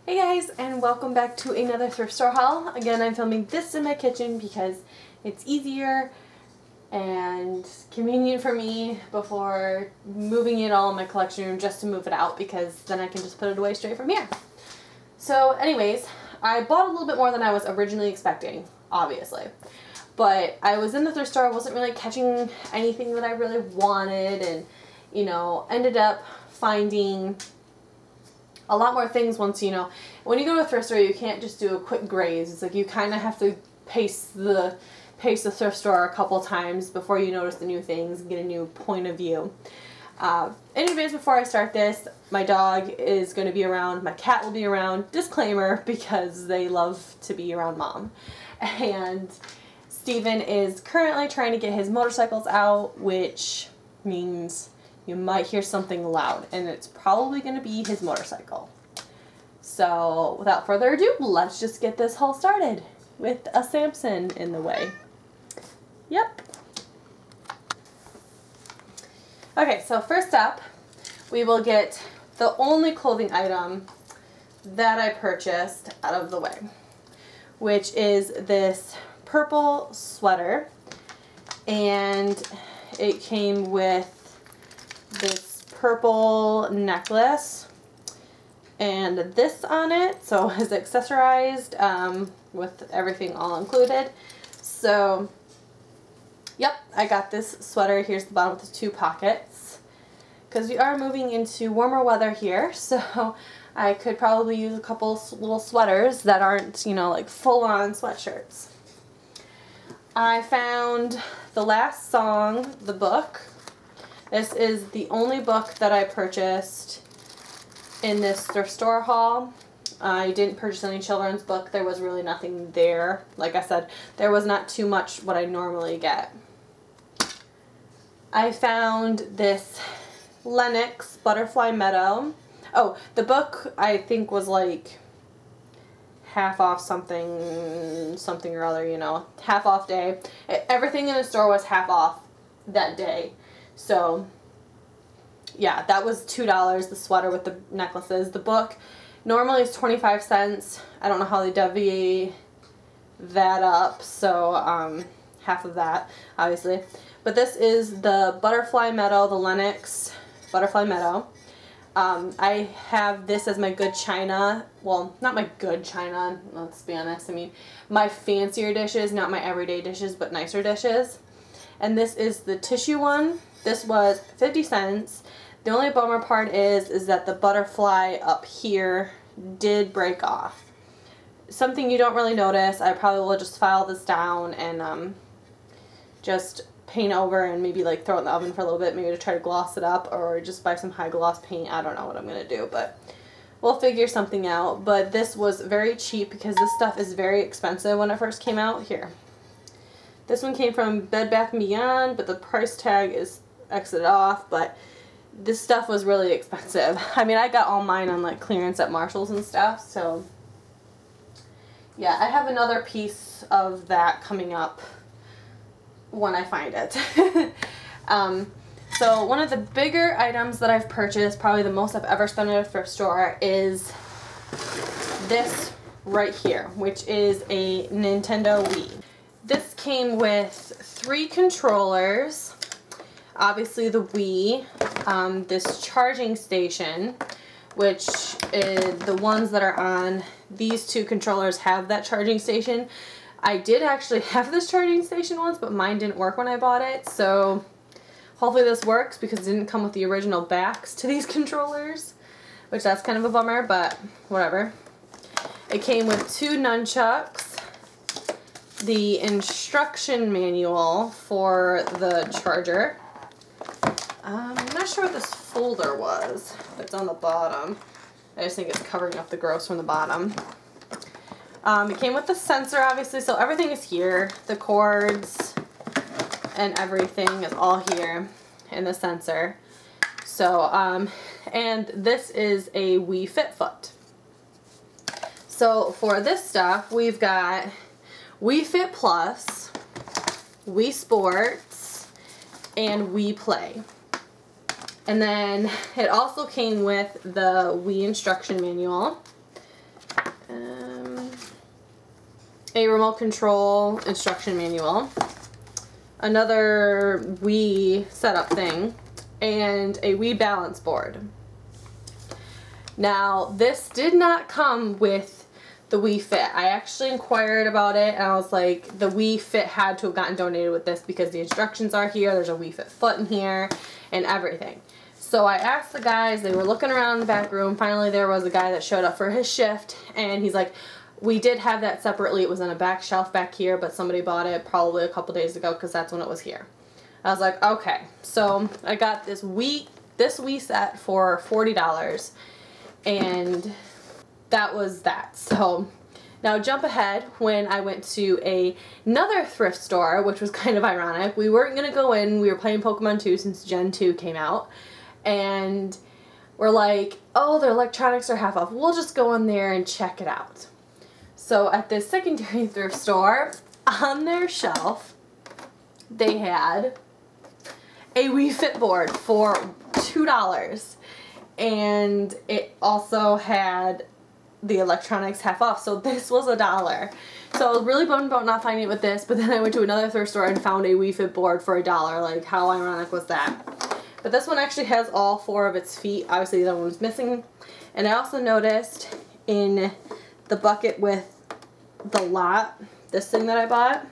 Hey guys, and welcome back to another thrift store haul. Again, I'm filming this in my kitchen because it's easier and convenient for me before moving it all in my collection room just to move it out, because then I can just put it away straight from here. So anyways, I bought a little bit more than I was originally expecting, obviously. But I was in the thrift store, I wasn't really catching anything that I really wanted, and ended up finding a lot more things once, when you go to a thrift store, you can't just do a quick graze. It's like you kind of have to pace the thrift store a couple times before you notice the new things and get a new point of view. Anyways, before I start this, my dog is going to be around, my cat will be around, disclaimer, because they love to be around mom. And Steven is currently trying to get his motorcycles out, which means you might hear something loud, and it's probably going to be his motorcycle. So without further ado, let's just get this haul started with a Samson in the way. Yep. Okay, so first up, we will get the only clothing item that I purchased out of the way, which is this purple sweater, and it came with this purple necklace and this on it, so it's accessorized with everything all included. So yep, I got this sweater. Here's the bottom with the two pockets, because we are moving into warmer weather here, so I could probably use a couple little sweaters that aren't, like full-on sweatshirts. I found The Last Song, the book. This is the only book that I purchased in this thrift store haul. I didn't purchase any children's book. There was really nothing there. Like I said, there was not too much what I normally get. I found this Lenex Butterfly Meadow. Oh, the book I think was like half off something or other, half off day. Everything in the store was half off that day. So yeah, that was $2, the sweater with the necklaces. The book normally is 25 cents. I don't know how they divvy that up, so half of that, obviously. But this is the Butterfly Meadow, the Lenex Butterfly Meadow. I have this as my good china. Well, not my good china, let's be honest. I mean, my fancier dishes, not my everyday dishes, but nicer dishes. And this is the tissue one. This was 50 cents. The only bummer part is that the butterfly up here did break off. Something you don't really notice. I probably will just file this down and just paint over and maybe like throw it in the oven for a little bit, maybe to try to gloss it up, or just buy some high gloss paint. I don't know what I'm going to do, but we'll figure something out. But this was very cheap because this stuff is very expensive when it first came out. Here. This one came from Bed Bath & Beyond, but the price tag is exited off, but this stuff was really expensive. I mean, I got all mine on like clearance at Marshall's and stuff, so yeah, I have another piece of that coming up when I find it. So one of the bigger items that I've purchased, probably the most I've ever spent at a thrift store, is this right here, which is a Nintendo Wii. This came with 3 controllers, obviously the Wii, this charging station, which is the ones that are on these 2 controllers have that charging station. I did actually have this charging station once, but mine didn't work when I bought it, so hopefully this works, because it didn't come with the original backs to these controllers, which that's kind of a bummer, but whatever. It came with 2 nunchucks, the instruction manual for the charger. I'm not sure what this folder was. It's on the bottom. I just think it's covering up the gross from the bottom. It came with the sensor, obviously, so everything is here. The cords and everything is all here in the sensor. So, and this is a Wii Fit Foot. So for this stuff, we've got Wii Fit Plus, Wii Sports, and Wii Play. And then it also came with the Wii instruction manual. A remote control instruction manual, another Wii setup thing, and a Wii balance board. Now, this did not come with the Wii Fit. I actually inquired about it, and I was like, the Wii Fit had to have gotten donated with this because the instructions are here, there's a Wii Fit foot in here, and everything. So I asked the guys, they were looking around in the back room. Finally, there was a guy that showed up for his shift, and he's like, we did have that separately. It was on a back shelf back here, but somebody bought it probably a couple days ago because that's when it was here. I was like, okay. So I got this Wii set for $40, and that was that. So now jump ahead when I went to another thrift store, which was kind of ironic. We weren't going to go in. We were playing Pokemon 2 since Gen 2 came out. And we're like, oh, their electronics are half off. We'll just go in there and check it out. So at this secondary thrift store, on their shelf, they had a Wii Fit Board for $2. And it also had the electronics half off. So this was $1. So I was really bummed about not finding it with this, but then I went to another thrift store and found a Wii Fit Board for $1. Like, how ironic was that? But this one actually has all 4 of its feet. Obviously the other one was missing. And I also noticed in the bucket with the lot, this thing that I bought,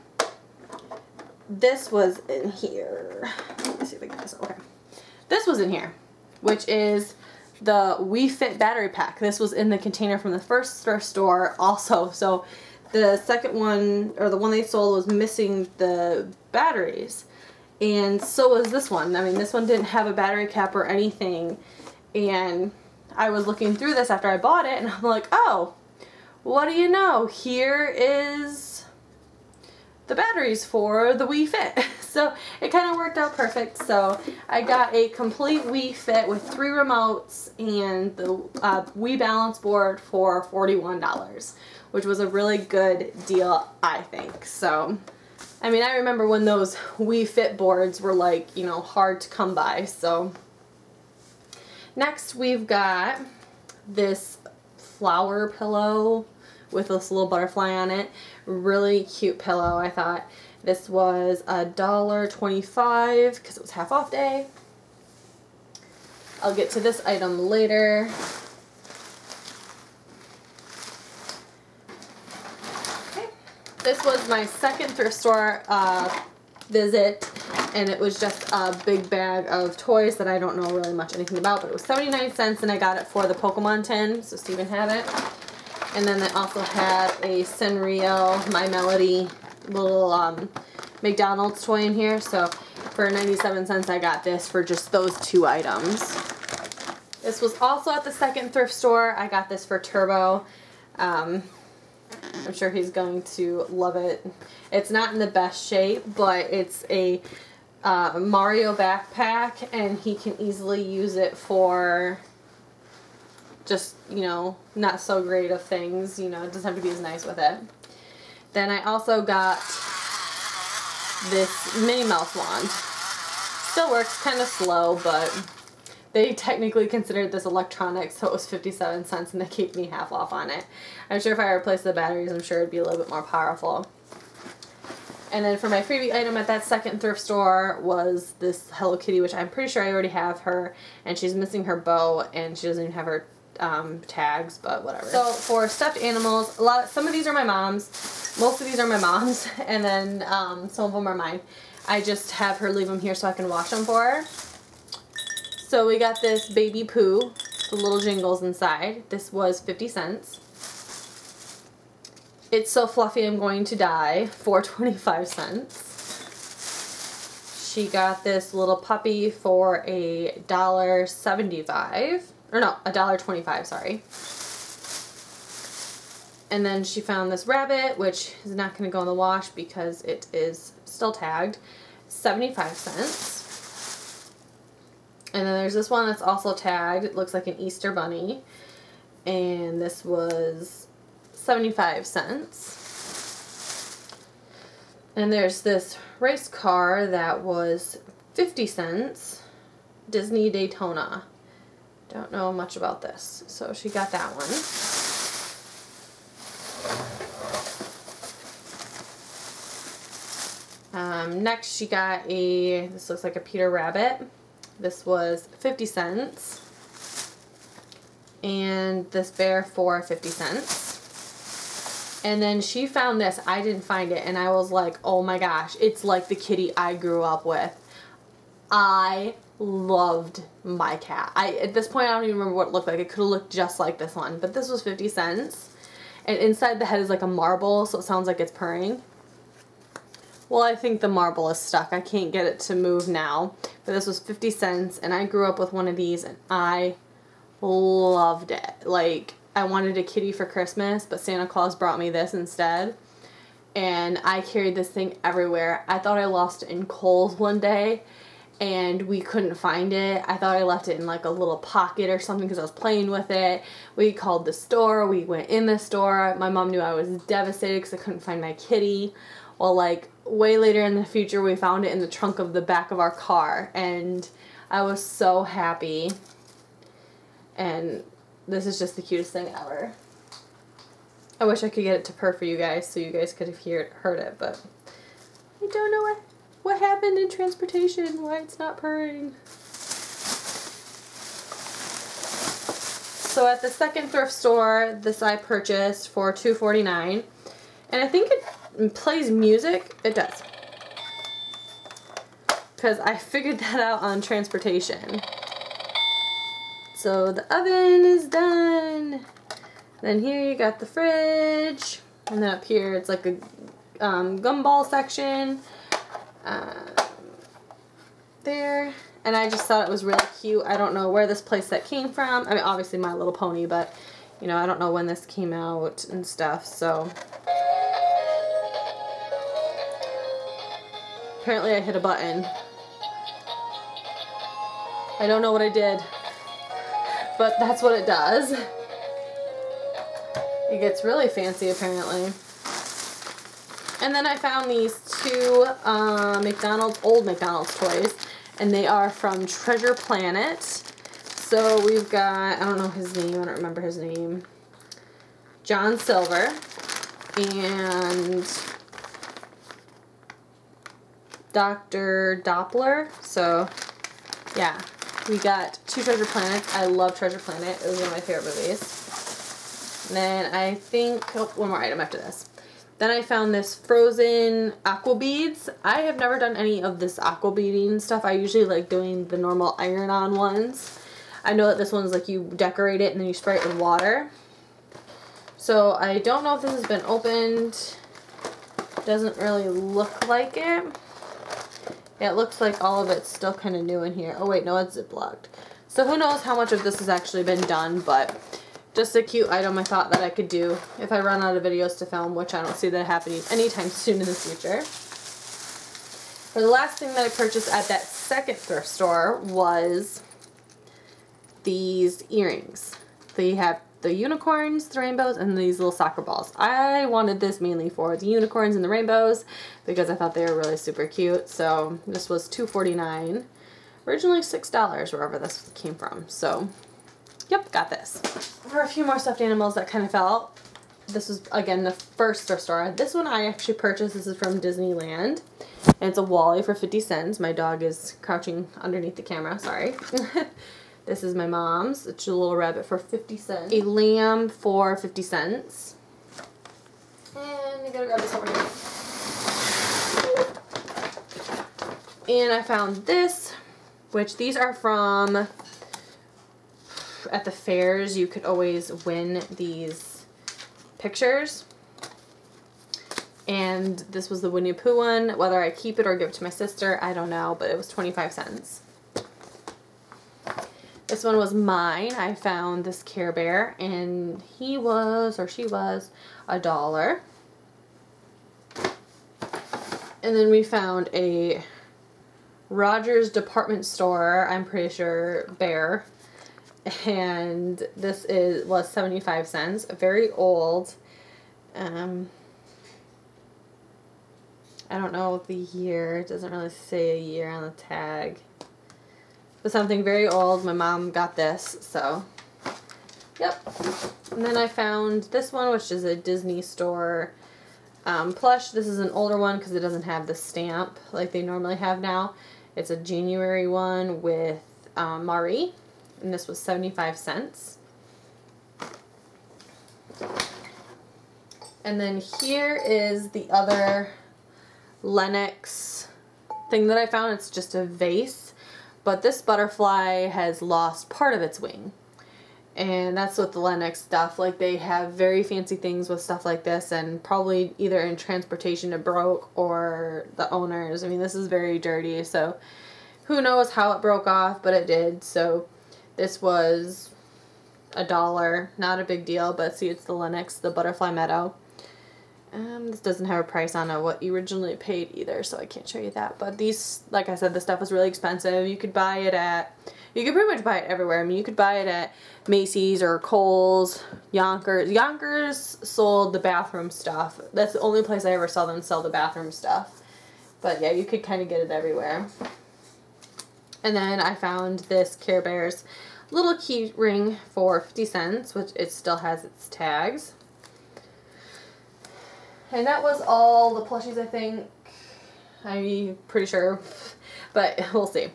this was in here. Let me see if I can get this. Okay. This was in here, which is the Wii Fit battery pack. This was in the container from the first thrift store also. So the second one, or the one they sold, was missing the batteries. And so was this one. I mean, this one didn't have a battery cap or anything. And I was looking through this after I bought it, and I'm like, oh, what do you know? Here is the batteries for the Wii Fit. So it kind of worked out perfect. So I got a complete Wii Fit with 3 remotes and the Wii balance board for $41, which was a really good deal, I think. So, I mean, I remember when those Wii Fit boards were like, you know, hard to come by. So next we've got this flower pillow with this little butterfly on it. Really cute pillow, I thought. This was $1.25 because it was half off day. I'll get to this item later. Okay. This was my second thrift store visit, and it was just a big bag of toys that I don't know really much anything about, but it was 79 cents, and I got it for the Pokemon tin, so Steven had it. And then they also had a Sanrio, My Melody little McDonald's toy in here. So for 97 cents I got this for just those 2 items. This was also at the second thrift store. I got this for Turbo. I'm sure he's going to love it. It's not in the best shape, but it's a Mario backpack, and he can easily use it for just, you know, not so great of things. You know, it doesn't have to be as nice with it. Then I also got this Minnie Mouse wand. Still works kind of slow, but they technically considered this electronic, so it was 57 cents, and they gave me half off on it. I'm sure if I replaced the batteries, I'm sure it'd be a little bit more powerful. And then for my freebie item at that second thrift store was this Hello Kitty, which I'm pretty sure I already have her, and she's missing her bow, and she doesn't even have her tags, but whatever. So for stuffed animals, some of these are my mom's, most of these are my mom's, and then some of them are mine. I just have her leave them here so I can wash them for her. So we got this baby Pooh, the little jingles inside. This was 50 cents. It's So Fluffy I'm Going to Die for 25 cents. She got this little puppy for $1.75. Or no, $1.25, sorry. And then she found this rabbit, which is not going to go in the wash because it is still tagged. 75 cents. And then there's this one that's also tagged. It looks like an Easter bunny. And this was 75 cents. And there's this race car that was 50 cents. Disney Daytona. Don't know much about this. So she got that one. Next she got this looks like a Peter Rabbit. This was 50 cents. And this bear for 50 cents. And then she found this. I didn't find it. And I was like, oh my gosh. It's like the kitty I grew up with. I loved my cat. At this point, I don't even remember what it looked like. It could have looked just like this one. But this was 50 cents. And inside the head is like a marble. So it sounds like it's purring. Well, I think the marble is stuck. I can't get it to move now. But this was 50 cents. And I grew up with one of these. And I loved it. Like, I wanted a kitty for Christmas, but Santa Claus brought me this instead. And I carried this thing everywhere. I thought I lost it in Kohl's one day, and we couldn't find it. I thought I left it in like a little pocket or something because I was playing with it. We called the store. We went in the store. My mom knew I was devastated because I couldn't find my kitty. Well, like, way later in the future, we found it in the trunk of the back of our car, and I was so happy. And this is just the cutest thing ever. I wish I could get it to purr for you guys so you guys could have heard it, but I don't know what happened in transportation, why it's not purring. So at the second thrift store, this I purchased for $2.49, and I think it plays music. It does. Because I figured that out on transportation. So the oven is done. Then here you got the fridge. And then up here it's like a gumball section. There. And I just thought it was really cute. I don't know where this playset came from. I mean, obviously My Little Pony, but, you know, I don't know when this came out and stuff, so. Apparently I hit a button. I don't know what I did. But that's what it does. It gets really fancy apparently. And then I found these two old McDonald's toys. And they are from Treasure Planet. So we've got, I don't know his name, I don't remember his name. John Silver. And Dr. Doppler. So, yeah. We got two Treasure Planets. I love Treasure Planet. It was one of my favorite movies. And then I think, oh, one more item after this. Then I found this frozen aqua beads. I have never done any of this aqua beading stuff. I usually like doing the normal iron-on ones. I know that this one's like you decorate it and then you spray it with water. So I don't know if this has been opened. Doesn't really look like it. Yeah, it looks like all of it's still kind of new in here. Oh wait, no, it's ziplocked. So who knows how much of this has actually been done, but just a cute item I thought that I could do if I run out of videos to film, which I don't see that happening anytime soon in the future. For the last thing that I purchased at that second thrift store was these earrings. They have the unicorns, the rainbows, and these little soccer balls. I wanted this mainly for the unicorns and the rainbows because I thought they were really super cute. So this was $2.49. Originally $6 wherever this came from. So, yep, got this. For a few more stuffed animals that kind of fell out. This was, again, the first thrift store. This one I actually purchased. This is from Disneyland. And it's a Wall-E for 50 cents. My dog is crouching underneath the camera. Sorry. This is my mom's. It's a little rabbit for 50 cents. A lamb for 50 cents. And I gotta grab this over here. And I found this, which these are from, at the fairs, you could always win these pictures. And this was the Winnie Pooh one. Whether I keep it or give it to my sister, I don't know, but it was 25 cents. This one was mine. I found this Care Bear, and he was, or she was, $1. And then we found a Rogers department store, I'm pretty sure, bear. And this was 75 cents. Very old. I don't know the year. It doesn't really say a year on the tag. But something very old. My mom got this, so yep. And then I found this one, which is a Disney store Plush, this is an older one because it doesn't have the stamp like they normally have now. It's a January one with Marie, and this was 75 cents. And then here is the other Lenex thing that I found. It's just a vase, but this butterfly has lost part of its wing. And that's with the Lenex stuff. Like, they have very fancy things with stuff like this, and probably either in transportation it broke or the owners. I mean, this is very dirty, so who knows how it broke off, but it did. So this was $1. Not a big deal, but see, it's the Lenex, the Butterfly Meadow. This doesn't have a price on it, what you originally paid either, so I can't show you that. But these, like I said, this stuff is really expensive. You could buy it at, you could pretty much buy it everywhere. I mean, you could buy it at Macy's or Kohl's, Yonkers. Yonkers sold the bathroom stuff. That's the only place I ever saw them sell the bathroom stuff. But yeah, you could kind of get it everywhere. And then I found this Care Bears little key ring for 50 cents, which it still has its tags. And that was all the plushies, I think. I'm pretty sure, but we'll see.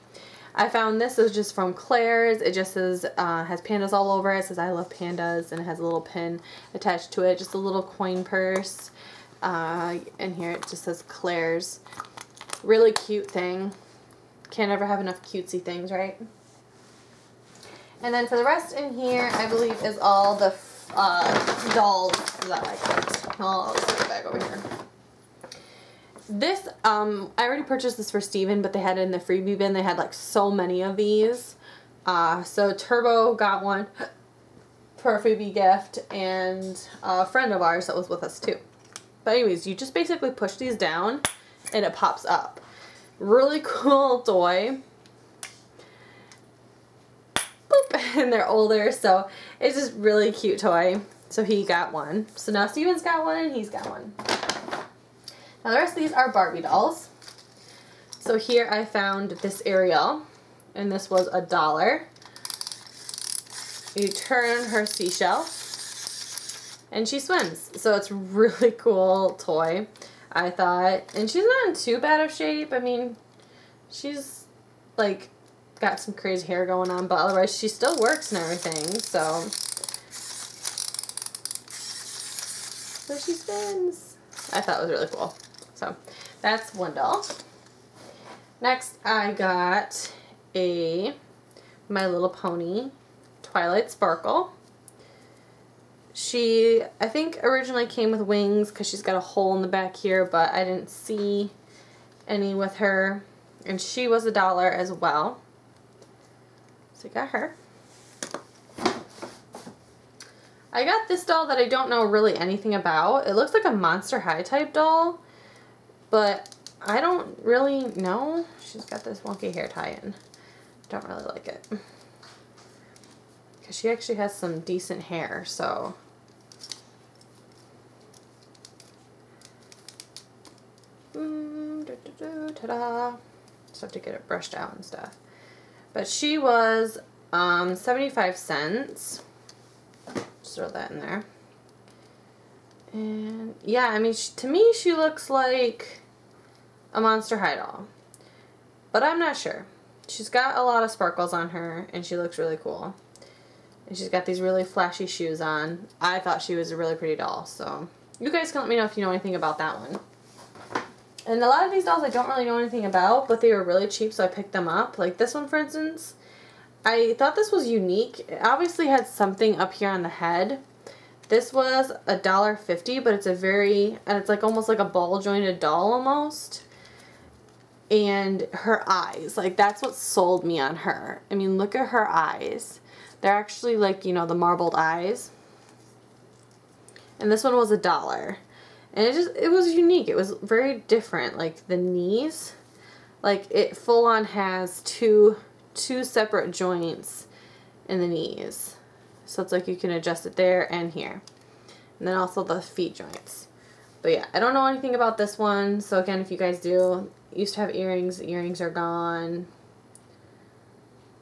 I found this is just from Claries. It just says, has pandas all over it. It says, I love pandas, and it has a little pin attached to it. Just a little coin purse. And here it just says Claires. Really cute thing. Can't ever have enough cutesy things, right? And then for the rest in here, I believe is all the dolls that I got. I'll just put it back over here. This, I already purchased this for Steven, but they had it in the freebie bin. They had like so many of these. So Turbo got one for a freebie gift, and a friend of ours that was with us too. But anyways, you just basically push these down and it pops up. Really cool toy. Boop, and they're older, so it's just really cute toy. So he got one. So now Steven's got one and he's got one. Now the rest of these are Barbie dolls. So here I found this Ariel, and this was $1. You turn her seashell and she swims. So it's a really cool toy, I thought. And she's not in too bad of shape. I mean, she's like got some crazy hair going on, but otherwise she still works and everything. So she spins. I thought it was really cool. So that's one doll. Next I got a My Little Pony Twilight Sparkle. She, I think, originally came with wings because she's got a hole in the back here, but I didn't see any with her. And she was $1 as well. So I got her. I got this doll that I don't know really anything about. It looks like a Monster High type doll, but I don't really know. She's got this wonky hair tie-in. Don't really like it. Because she actually has some decent hair, so. Ta-da. Just have to get it brushed out and stuff. But she was 75 cents. Just throw that in there. And yeah, I mean, to me she looks like a Monster High doll. But I'm not sure. She's got a lot of sparkles on her and she looks really cool. And she's got these really flashy shoes on. I thought she was a really pretty doll, so you guys can let me know if you know anything about that one. And a lot of these dolls I don't really know anything about, but they were really cheap, so I picked them up. Like this one, for instance, I thought this was unique. It obviously had something up here on the head. This was $1.50, but it's a very, and it's like almost like a ball jointed doll almost. And her eyes, like that's what sold me on her. I mean, look at her eyes. They're actually like, you know, the marbled eyes. And this one was $1. And it was unique. It was very different. Like the knees, like it full on has two separate joints in the knees. So it's like you can adjust it there and here. And then also the feet joints. But yeah, I don't know anything about this one. So again, if you guys do, used to have earrings. The earrings are gone.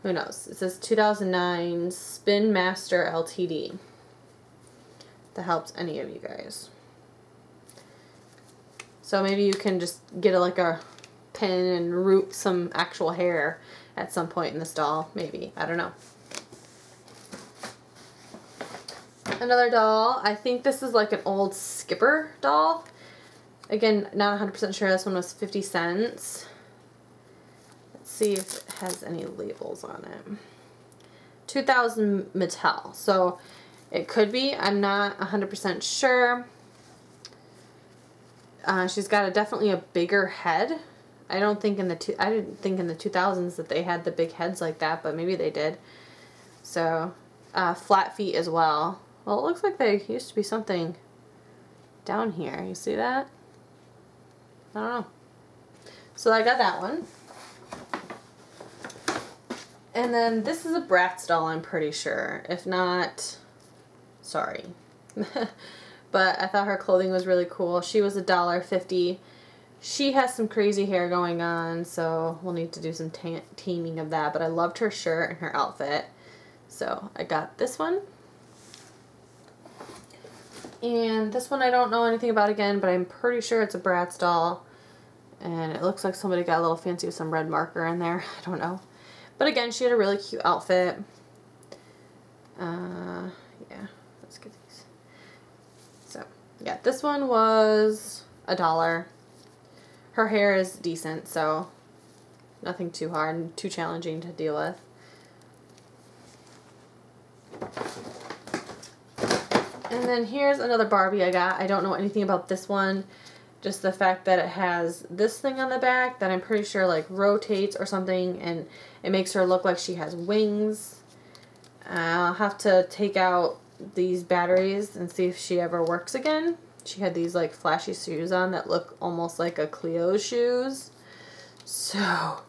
Who knows? It says 2009 Spin Master Ltd. If that helps any of you guys. So maybe you can just get like a pin and root some actual hair at some point in this doll, maybe. I don't know. Another doll, I think this is like an old Skipper doll. Again, not 100% sure. This one was 50 cents. Let's see if it has any labels on it. 2000 Mattel. So it could be. I'm not 100% sure. She's got definitely a bigger head. I didn't think in the 2000s that they had the big heads like that, but maybe they did. So flat feet as well. Well, it looks like they used to be something down here. You see that? I don't know. So I got that one. And then this is a Brats doll, I'm pretty sure. If not, sorry. But I thought her clothing was really cool. She was $1.50. She has some crazy hair going on, so we'll need to do some taming of that. But I loved her shirt and her outfit. So I got this one. And this one I don't know anything about again, but I'm pretty sure it's a Bratz doll. And it looks like somebody got a little fancy with some red marker in there. I don't know. But again, she had a really cute outfit. Yeah, let's get these. So, yeah, this one was $1. Her hair is decent, so nothing too hard and too challenging to deal with. And then here's another Barbie I got. I don't know anything about this one. Just the fact that it has this thing on the back that I'm pretty sure like rotates or something, and it makes her look like she has wings. I'll have to take out these batteries and see if she ever works again. She had these like flashy shoes on that look almost like a Cleo's shoes. So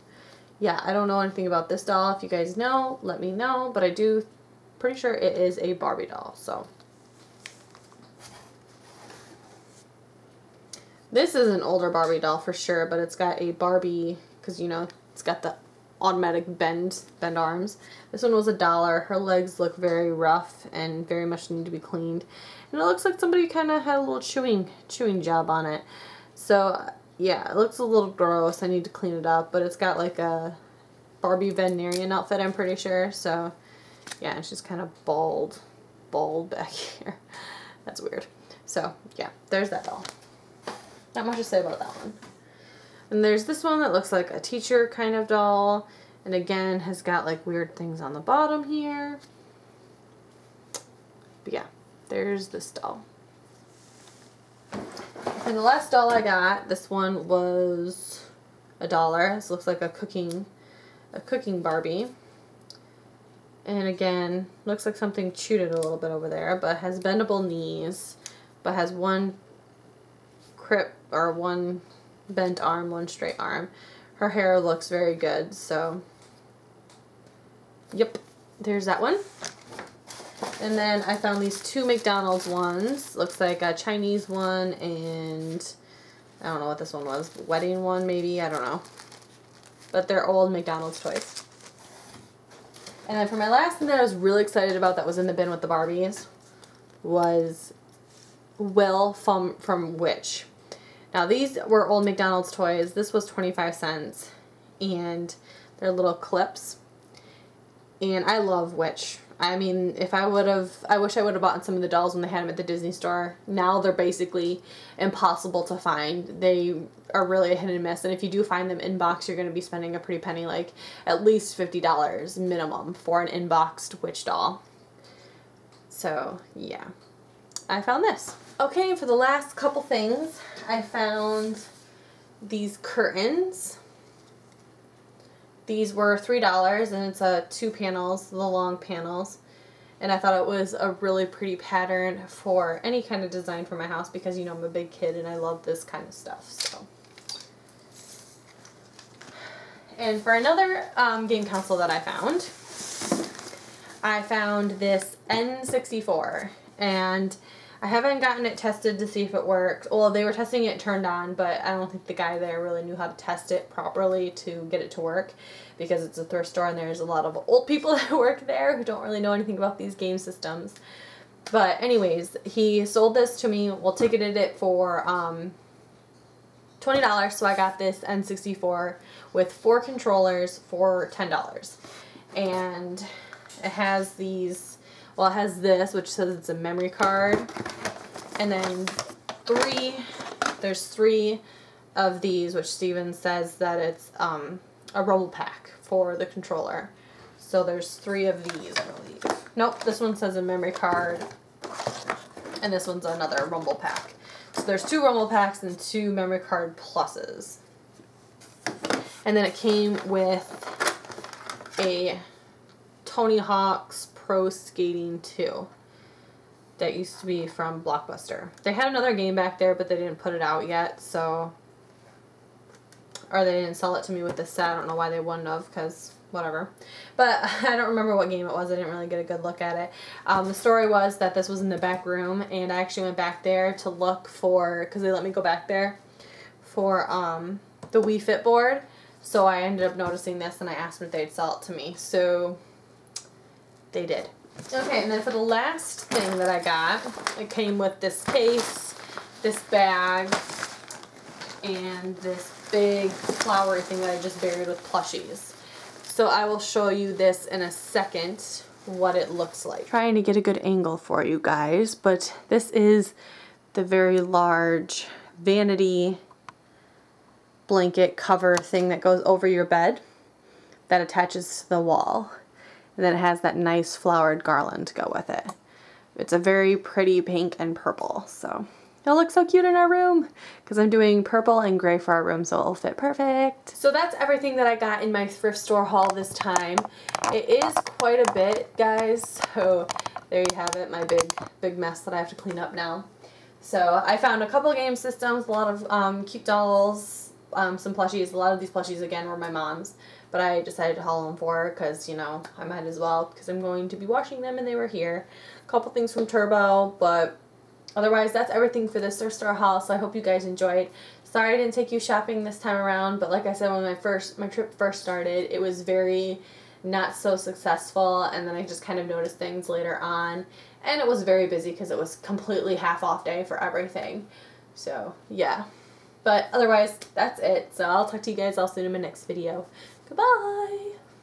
yeah, I don't know anything about this doll. If you guys know, let me know. But I do pretty sure it is a Barbie doll. So this is an older Barbie doll for sure, but it's got a Barbie, because you know, it's got the automatic bend arms. This one was $1. Her legs look very rough and very much need to be cleaned. And it looks like somebody kind of had a little chewing job on it. So yeah, it looks a little gross. I need to clean it up, but it's got like a Barbie veterinarian outfit, I'm pretty sure. So yeah, she's kind of bald back here. That's weird. So yeah, there's that doll. Not much to say about that one. And there's this one that looks like a teacher kind of doll. And again, has got like weird things on the bottom here. But yeah, there's this doll. And the last doll I got, this one was $1. This looks like a cooking Barbie. And again, looks like something chewed it a little bit over there, but has bendable knees, but has one one bent arm, one straight arm. Her hair looks very good, so yep, there's that one. And then I found these two McDonald's ones. Looks like a Chinese one and I don't know what this one was. Wedding one maybe, I don't know. But they're old McDonald's toys. And then for my last thing that I was really excited about that was in the bin with the Barbies was Will from W.I.T.C.H. Now these were old McDonald's toys. This was 25 cents and they're little clips. And I love W.I.T.C.H. I mean, I wish I would have bought some of the dolls when they had them at the Disney store. Now they're basically impossible to find. They are really a hit and miss. And if you do find them in box, you're going to be spending a pretty penny, like at least $50 minimum for an in-boxed W.I.T.C.H. doll. So yeah, I found this. Okay, for the last couple things, I found these curtains. These were $3 and it's 2 panels, the long panels. And I thought it was a really pretty pattern for any kind of design for my house because, you know, I'm a big kid and I love this kind of stuff. So, and for another game console that I found this N64. And I haven't gotten it tested to see if it works. Well, they were testing it turned on, but I don't think the guy there really knew how to test it properly to get it to work because it's a thrift store and there's a lot of old people that work there who don't really know anything about these game systems. But anyways, he sold this to me. Well, ticketed it for $20, so I got this N64 with 4 controllers for $10. And it has these, well, it has this, which says it's a memory card, and then there's 3 of these, which Steven says that it's a rumble pack for the controller. So there's 3 of these, I believe. Nope, this one says a memory card, and this one's another rumble pack. So there's 2 rumble packs and 2 memory card pluses. And then it came with a Tony Hawk's Pro Skating 2 that used to be from Blockbuster. They had another game back there, but they didn't put it out yet, so, or they didn't sell it to me with the set. I don't know why they wouldn't have, because whatever. But I don't remember what game it was. I didn't really get a good look at it. The story was that this was in the back room, and I actually went back there to look for, because they let me go back there, for the Wii Fit Board. So I ended up noticing this, and I asked them if they'd sell it to me. So they did. Okay, and then for the last thing that I got, it came with this case, this bag, and this big flowery thing that I just buried with plushies. So I will show you this in a second, what it looks like. Trying to get a good angle for you guys, but this is the very large vanity blanket cover thing that goes over your bed that attaches to the wall. And then it has that nice flowered garland to go with it. It's a very pretty pink and purple, so it'll look so cute in our room because I'm doing purple and gray for our room, so it'll fit perfect. So that's everything that I got in my thrift store haul this time. It is quite a bit, guys, so there you have it, my big mess that I have to clean up now. So I found a couple of game systems, a lot of cute dolls, some plushies. A lot of these plushies, again, were my mom's. But I decided to haul them for her because, you know, I might as well because I'm going to be washing them and they were here. A couple things from Turbo, but otherwise that's everything for this thrift store haul, so I hope you guys enjoyed. Sorry I didn't take you shopping this time around, but like I said, when my trip first started, it was very not so successful, and then I just kind of noticed things later on. And it was very busy because it was completely half off day for everything. So, yeah. But otherwise, that's it. So I'll talk to you guys all soon in my next video. Goodbye!